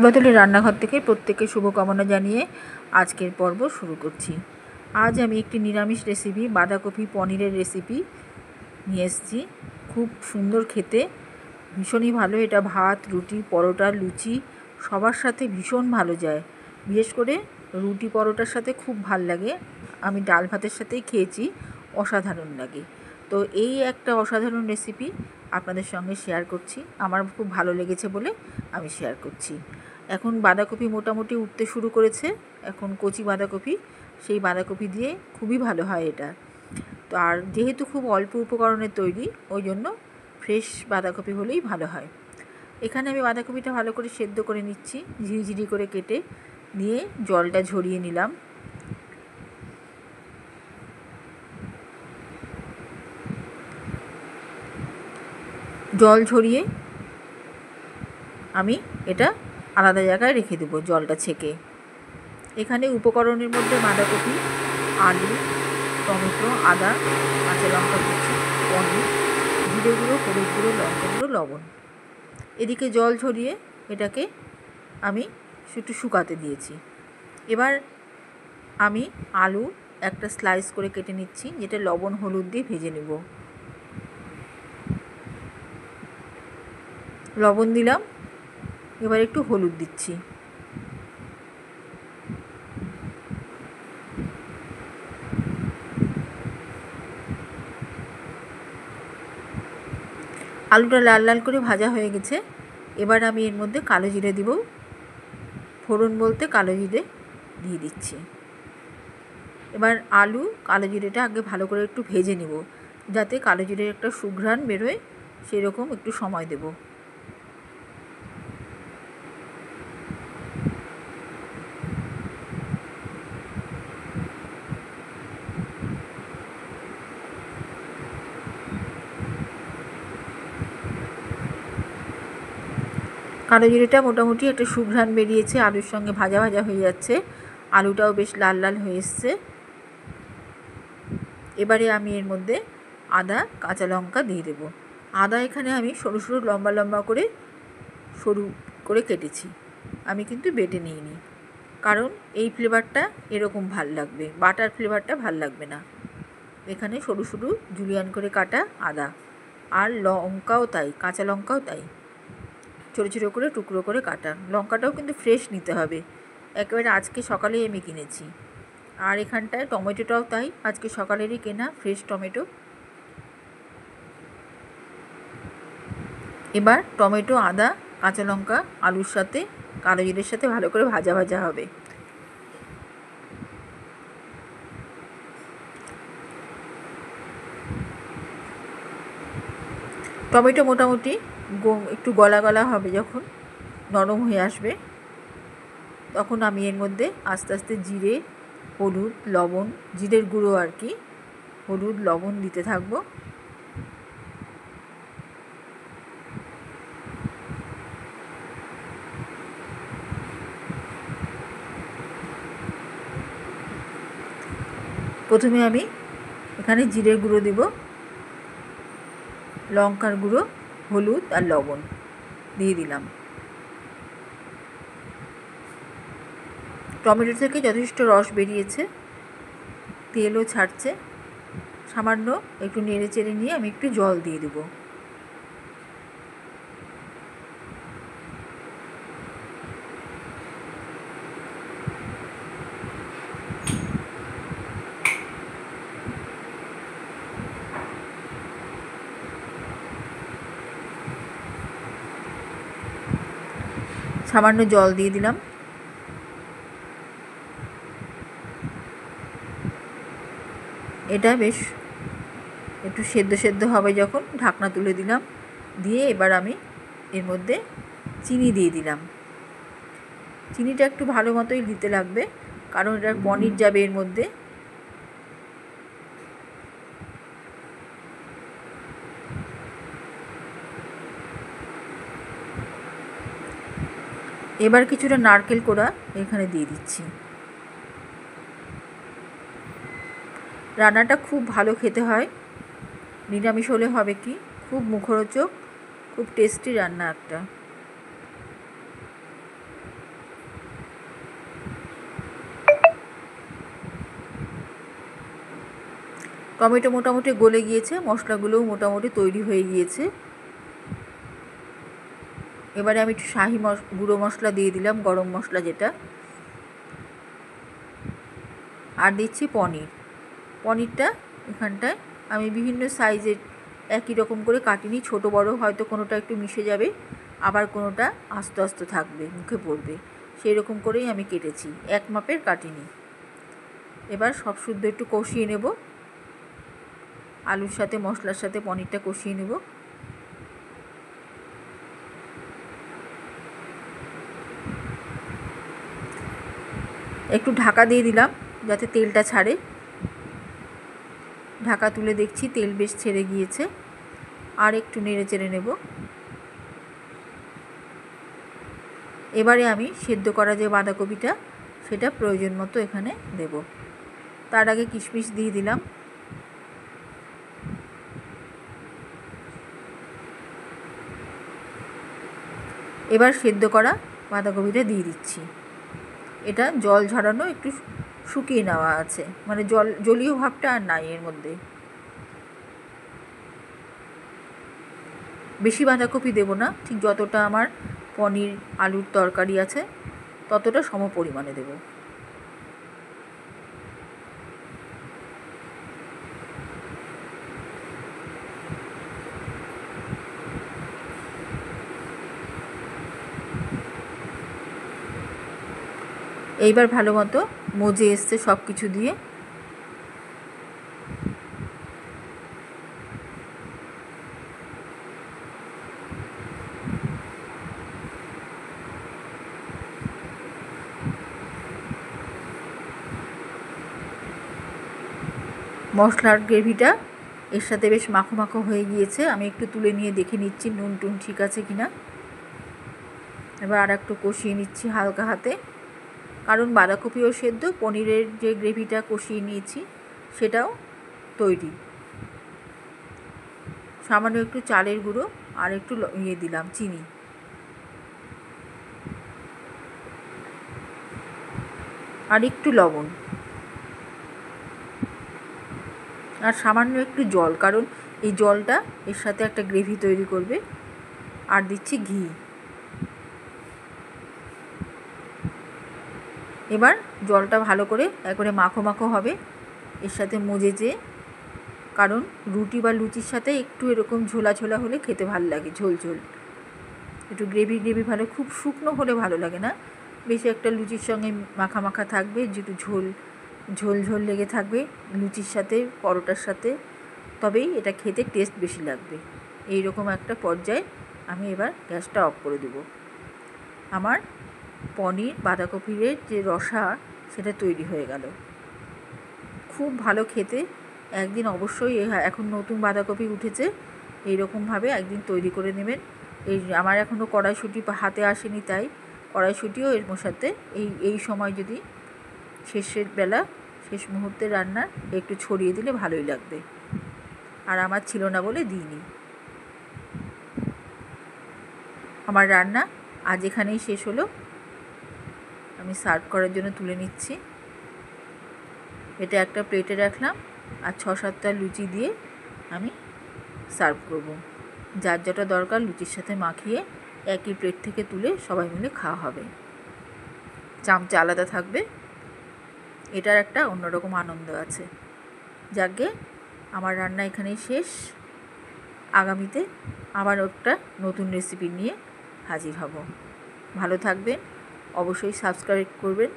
বদলের রান্নাঘর থেকে প্রত্যেককে শুভকামনা জানিয়ে আজকের পর্ব শুরু করছি। আজ আমি একটি নিরামিষ রেসিপি, বাঁধাকপি পনিরের রেসিপি নিয়ে এসেছি। খুব সুন্দর খেতে, ভীষণই ভালো। এটা ভাত, রুটি, পরোটা, লুচি সবার সাথে ভীষণ ভালো যায়। বিশেষ করে রুটি পরোটার সাথে খুব ভাল লাগে। আমি ডাল ভাতের সাথেই খেয়েছি, অসাধারণ লাগে। তো এই একটা অসাধারণ রেসিপি আপনাদের সঙ্গে শেয়ার করছি। আমার খুব ভালো লেগেছে বলে আমি শেয়ার করছি। এখন বাঁধাকপি মোটামুটি উঠতে শুরু করেছে। এখন কচি বাঁধাকপি, সেই বাঁধাকপি দিয়ে খুবই ভালো হয় এটা। তো আর যেহেতু খুব অল্প উপকরণের তৈরি, ওই জন্য ফ্রেশ বাঁধাকপি হলেই ভালো হয়। এখানে আমি বাঁধাকপিটা ভালো করে সেদ্ধ করে নিচ্ছি, ঝিরিঝিরি করে কেটে নিয়ে জলটা ঝরিয়ে নিলাম। জল ঝরিয়ে আমি এটা আলাদা জায়গায় রেখে দেবো জলটা ছেঁকে। এখানে উপকরণের মধ্যে বাঁধাকপি, আলু, টমেটো, আদা, কাঁচা লঙ্কা কুচি, পনির, জিরে গুঁড়ো, হলুদ গুঁড়ো, লঙ্কা গুঁড়ো, লবণ। এদিকে জল ঝরিয়ে এটাকে আমি একটু শুকাতে দিয়েছি। এবার আমি আলু একটা স্লাইস করে কেটে নিচ্ছি, যেটা লবণ হলুদ দিয়ে ভেজে নেব। লবণ দিলাম, এবার একটু হলুদ দিচ্ছি। আলুটা লাল লাল করে ভাজা হয়ে গেছে। এবার আমি এর মধ্যে কালো জিরে দিব। ফোড়ন বলতে কালো জিরে দিয়ে দিচ্ছি। এবার আলু, কালো জিরেটা আগে ভালো করে একটু ভেজে নেব, যাতে কালো জিরের একটা সুঘ্রাণ বেরোয়, সেরকম একটু সময় দেব। কালো জিরেটা মোটামুটি একটা সুঘ্রাণ বেরিয়েছে, আলুর সঙ্গে ভাজা ভাজা হয়ে যাচ্ছে, আলুটাও বেশ লাল লাল হয়ে এসছে। এবারে আমি এর মধ্যে আদা, কাঁচা লঙ্কা দিয়ে দেবো। আদা এখানে আমি সরু সরু লম্বা লম্বা করে সরু করে কেটেছি, আমি কিন্তু বেটে নিইনি, কারণ এই ফ্লেভারটা এরকম ভাল লাগবে, বাটার ফ্লেভারটা ভাল লাগবে না। এখানে সরু সরু জুলিয়ান করে কাটা আদা, আর লঙ্কাও তাই, কাঁচা লঙ্কাও তাই, ছোটো ছোটো করে টুকরো করে কাটা। লঙ্কাটাও কিন্তু ফ্রেশ নিতে হবে, একেবারে আজকে সকালেই আমি কিনেছি। আর এখানটায় টমেটোটাও তাই, আজকে সকালেরই কেনা ফ্রেশ টমেটো। এবার টমেটো, আদা, কাঁচা লঙ্কা আলুর সাথে, কালো জিরের সাথে ভালো করে ভাজা ভাজা হবে। টমেটো মোটামুটি একটু গলা গলা হবে, যখন নরম হয়ে আসবে, তখন আমি এর মধ্যে আস্তে আস্তে জিরে, হলুদ, লবণ, জিরের গুঁড়ো আর কি, হলুদ, লবণ দিতে থাকবো। প্রথমে আমি এখানে জিরের গুঁড়ো দেব, লঙ্কার গুঁড়ো, হলুদ আর লবণ দিয়ে দিলাম। টমেটো থেকে যথেষ্ট রস বেরিয়েছে, তেলও ছাড়ছে। সামান্য একটু নেড়ে চেড়ে নিয়ে আমি একটু জল দিয়ে দেবো। সামান্য জল দিয়ে দিলাম। এটা বেশ একটু সেদ্ধ সেদ্ধ হবে, যখন ঢাকনা তুলে দিলাম, দিয়ে এবার আমি এর মধ্যে চিনি দিয়ে দিলাম। চিনিটা একটু ভালো মতোই দিতে লাগবে, কারণ এটা পনির যাবে এর মধ্যে। এবার কিছুটা নারকেল কোড়া এখানে দিয়ে দিচ্ছি। রান্নাটা খুব ভালো খেতে হয়, নিরামিষ হলে হবে কি, খুব মুখরোচক, খুব টেস্টি রান্না একটা। টমেটো মোটামুটি গলে গিয়েছে, মশলাগুলোও মোটামুটি তৈরি হয়ে গিয়েছে। এবারে আমি একটু শাহি গুঁড়ো মশলা দিয়ে দিলাম, গরম মশলা যেটা, আর দিচ্ছি পনিরটা এখানটায় আমি বিভিন্ন সাইজের একই রকম করে কাটিনি, ছোট বড় হয়তো কোনোটা একটু মিশে যাবে, আবার কোনোটা আস্তে আস্তে থাকবে, মুখে পড়বে, সেই রকম করেই আমি কেটেছি, এক মাপের কাটিনি। এবার সব শুদ্ধ একটু কষিয়ে নেব, আলুর সাথে মশলার সাথে পনিরটা কষিয়ে নেব। একটু ঢাকা দিয়ে দিলাম যাতে তেলটা ছাড়ে। ঢাকা তুলে দেখছি তেল বেশ ছেড়ে গিয়েছে, আর একটু নেড়ে চেড়ে নেব। এবারে আমি সেদ্ধ করা যে বাঁধাকপিটা সেটা প্রয়োজন মতো এখানে দেব। তার আগে কিশমিশ দিয়ে দিলাম। এবার সেদ্ধ করা বাঁধাকপিটা দিয়ে দিচ্ছি। এটা জল ঝরানো, একটু শুকিয়ে নেওয়া আছে, মানে জলীয় ভাবটা আর নাই এর মধ্যে। বেশি বাঁধাকপি দেব না, ঠিক যতটা আমার পনির আলুর তরকারি আছে ততটা সম পরিমাণে দেব। এইবার ভালো মতো মজে এসছে সব কিছু দিয়ে। মশলার গ্রেভিটা এর সাথে বেশ মাখো মাখো হয়ে গিয়েছে, আমি একটু তুলে নিয়ে দেখে নিচ্ছি নুন টুন ঠিক আছে কিনা। এবার আর একটু কষিয়ে নিচ্ছি হালকা হাতে, কারণ বাঁধাকপিও সেদ্ধ, পনিরের যে গ্রেভিটা কষিয়ে নিয়েছি সেটাও তৈরি। সামান্য একটু চালের গুঁড়ো আর একটু দিলাম চিনি, আর একটু লবণ, আর সামান্য একটু জল, কারণ এই জলটা এর সাথে একটা গ্রেভি তৈরি করবে। আর দিচ্ছি ঘি। এবার জলটা ভালো করে একবারে মাখো মাখো হবে এর সাথে মজেছে, কারণ রুটি বা লুচির সাথে একটু এরকম ঝোলা ঝোলা হলে খেতে ভালো লাগে, ঝোল ঝোল, একটু গ্রেভি গ্রেভি ভালো, খুব শুকনো হলে ভালো লাগে না, বেশি একটা লুচির সঙ্গে মাখা মাখা থাকবে, যেটু ঝোল ঝোল ঝোল লেগে থাকবে লুচির সাথে পরোটার সাথে, তবেই এটা খেতে টেস্ট বেশি লাগবে। এই রকম একটা পর্যায়ে আমি এবার গ্যাসটা অফ করে দেব। আমার পনির বাঁধাকপির যে রসা সেটা তৈরি হয়ে গেল, খুব ভালো খেতে। একদিন অবশ্যই, এখন নতুন বাঁধাকপি উঠেছে, এইরকমভাবে একদিন তৈরি করে নেবেন। আমার এখনও কড়াইশুঁটি হাতে আসেনি, তাই কড়াইশুঁটিও এর সাথে এই সময় যদি শেষের বেলা শেষ মুহূর্তে রান্নার একটু ছড়িয়ে দিলে ভালোই লাগবে, আর আমার ছিল না বলে দিইনি। আমার রান্না আজ এখানেই শেষ হলো। আমি সার্ভ করার জন্য তুলে নিচ্ছি। এটা একটা প্লেটে রাখলাম, আর 6-7টা লুচি দিয়ে আমি সার্ভ করব। যার যেটা দরকার লুচির সাথে মাখিয়ে একই প্লেট থেকে তুলে সবাই মিলে খাওয়া হবে, চামচা আলাদা থাকবে, এটার একটা অন্যরকম আনন্দ আছে। যাকে আমার রান্না এখানেই শেষ। আগামীতে আবার একটা নতুন রেসিপি নিয়ে হাজির হব। ভালো থাকবেন, অবশ্যই সাবস্ক্রাইব করবেন।